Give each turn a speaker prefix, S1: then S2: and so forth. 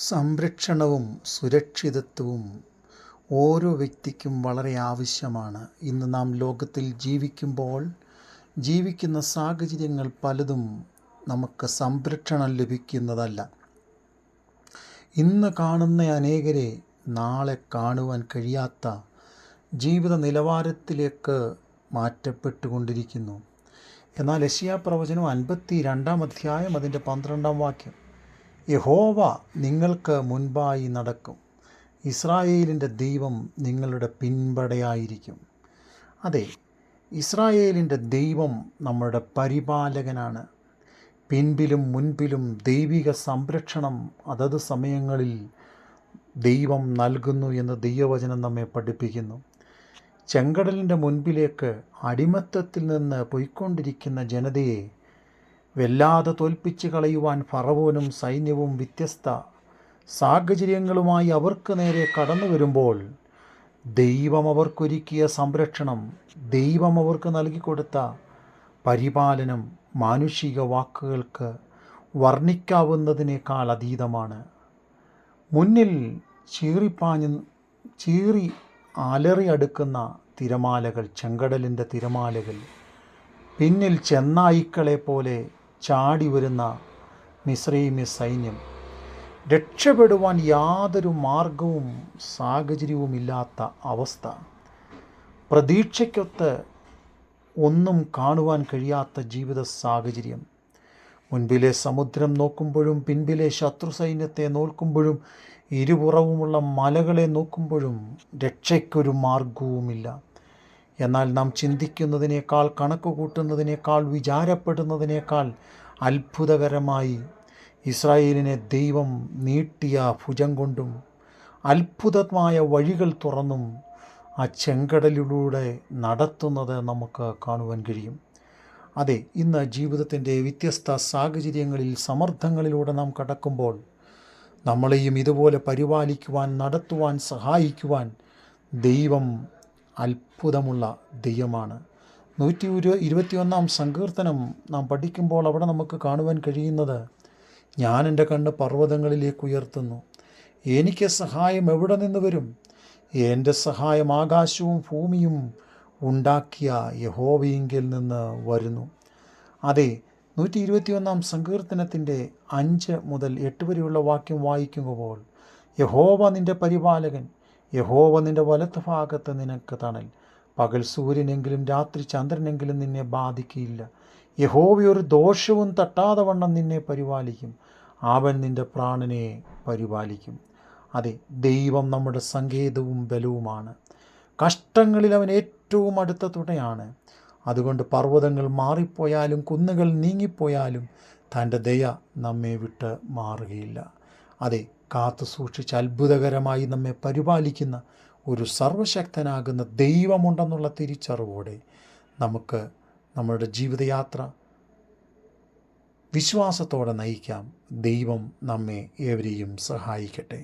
S1: സംരക്ഷണവും സുരക്ഷിതത്വവും ഓരോ വ്യക്തിക്കും വളരെ ആവശ്യമാണ്. ഇന്ന് നാം ലോകത്തിൽ ജീവിക്കുമ്പോൾ ജീവിക്കുന്ന സാഹചര്യങ്ങൾ പലതും നമുക്ക് സംരക്ഷണം ലഭിക്കുന്നതല്ല. ഇന്ന് കാണുന്ന അനേകരെ നാളെ കാണുവാൻ കഴിയാത്ത ജീവിത നിലവാരത്തിലേക്ക് മാറ്റപ്പെട്ടുകൊണ്ടിരിക്കുന്നു. എന്നാൽ യെശയ്യാപ്രവചനം 52 അധ്യായം അതിൻ്റെ 12 വാക്യം, യഹോവ നിങ്ങൾക്ക് മുൻപായി നടക്കും, ഇസ്രായേലിൻ്റെ ദൈവം നിങ്ങളുടെ പിൻപടയായിരിക്കും. അതെ, ഇസ്രായേലിൻ്റെ ദൈവം നമ്മുടെ പരിപാലകനാണ്. പിൻപിലും മുൻപിലും ദൈവിക സംരക്ഷണം അതത് സമയങ്ങളിൽ ദൈവം നൽകുന്നു എന്ന് ദൈവവചനം നമ്മെ പഠിപ്പിക്കുന്നു. ചെങ്കടലിൻ്റെ മുൻപിലേക്ക് അടിമത്തത്തിൽ നിന്ന് പോയിക്കൊണ്ടിരിക്കുന്ന ജനതയെ വല്ലാതെ തോൽപ്പിച്ച് കളയുവാൻ ഫറവോനും സൈന്യവും വ്യത്യസ്ത സാഹചര്യങ്ങളുമായി അവർക്ക് നേരെ കടന്നു വരുമ്പോൾ ദൈവം അവർക്കൊരുക്കിയ സംരക്ഷണം, ദൈവം അവർക്ക് നൽകിക്കൊടുത്ത പരിപാലനം മാനുഷിക വാക്കുകൾക്ക് വർണ്ണിക്കാവുന്നതിനേക്കാൾ അതീതമാണ്. മുന്നിൽ ചീറി അലറി അടുക്കുന്ന തിരമാലകൾ, ചെങ്കടലിൻ്റെ തിരമാലകൾ, പിന്നിൽ ചെന്നായ്ക്കളെ പോലെ ചാടി വരുന്ന മിസ്രയീമ്യ സൈന്യം, രക്ഷപ്പെടുവാൻ യാതൊരു മാർഗവും സാഹചര്യവുമില്ലാത്ത അവസ്ഥ, പ്രതീക്ഷയ്ക്കൊത്ത് ഒന്നും കാണുവാൻ കഴിയാത്ത ജീവിത സാഹചര്യം, മുൻപിലെ സമുദ്രം നോക്കുമ്പോഴും പിൻപിലെ ശത്രു സൈന്യത്തെ നോക്കുമ്പോഴും ഇരുപുറവുമുള്ള മലകളെ നോക്കുമ്പോഴും രക്ഷയ്ക്കൊരു മാർഗവുമില്ല. എന്നാൽ നാം ചിന്തിക്കുന്നതിനേക്കാൾ, കണക്ക് കൂട്ടുന്നതിനേക്കാൾ, വിചാരപ്പെടുന്നതിനേക്കാൾ അത്ഭുതകരമായി ഇസ്രായേലിനെ ദൈവം നീട്ടിയ ഭുജം കൊണ്ടും അത്ഭുതമായ വഴികൾ തുറന്നും ആ ചെങ്കടലിലൂടെ നടത്തുന്നത് നമുക്ക് കാണുവാൻ കഴിയും. അതെ, ഇന്ന് ജീവിതത്തിൻ്റെ വ്യത്യസ്ത സാഹചര്യങ്ങളിൽ സമ്മർദ്ദങ്ങളിലൂടെ നാം കടക്കുമ്പോൾ നമ്മളെയും ഇതുപോലെ പരിപാലിക്കുവാൻ, നടത്തുവാൻ, സഹായിക്കുവാൻ ദൈവം അത്ഭുതമുള്ള ദൈവമാണ്. 121 സങ്കീർത്തനം നാം പഠിക്കുമ്പോൾ അവിടെ നമുക്ക് കാണുവാൻ കഴിയുന്നത്, ഞാൻ എൻ്റെ കണ്ണ് പർവ്വതങ്ങളിലേക്ക് ഉയർത്തുന്നു, എനിക്ക് സഹായം എവിടെ നിന്ന് വരും? എൻ്റെ സഹായം ആകാശവും ഭൂമിയും ഉണ്ടാക്കിയ യഹോവയിങ്കിൽ നിന്ന് വരുന്നു. അതെ, 121 സങ്കീർത്തനത്തിൻ്റെ 5 മുതൽ 8 വരെയുള്ള വാക്യം വായിക്കുമ്പോൾ, യഹോവ നിൻ്റെ പരിപാലകൻ, യഹോവ നിൻ്റെ വലത്ത് ഭാഗത്ത് നിനക്ക് തണൽ, പകൽ സൂര്യനെങ്കിലും രാത്രി ചന്ദ്രനെങ്കിലും നിന്നെ ബാധിക്കുകയില്ല. യഹോവ ഒരു ദോഷവും തട്ടാതെ വണ്ണം നിന്നെ പരിപാലിക്കും, അവൻ നിൻ്റെ പ്രാണനെ പരിപാലിക്കും. അതെ, ദൈവം നമ്മുടെ സങ്കേതവും ബലവുമാണ്. കഷ്ടങ്ങളിൽ അവൻ ഏറ്റവും അടുത്ത തുണയാണ്. അതുകൊണ്ട് പർവ്വതങ്ങൾ മാറിപ്പോയാലും കുന്നുകൾ നീങ്ങിപ്പോയാലും തൻ്റെ ദയ നമ്മെ വിട്ട് മാറുകയില്ല. അതെ, കാത്തു സൂക്ഷിച്ച് അത്ഭുതകരമായി നമ്മെ പരിപാലിക്കുന്ന ഒരു സർവശക്തനാകുന്ന ദൈവമുണ്ടെന്നുള്ള തിരിച്ചറിവോടെ നമുക്ക് നമ്മുടെ ജീവിതയാത്ര വിശ്വാസത്തോടെ നയിക്കാം. ദൈവം നമ്മെ ഏവരെയും സഹായിക്കട്ടെ.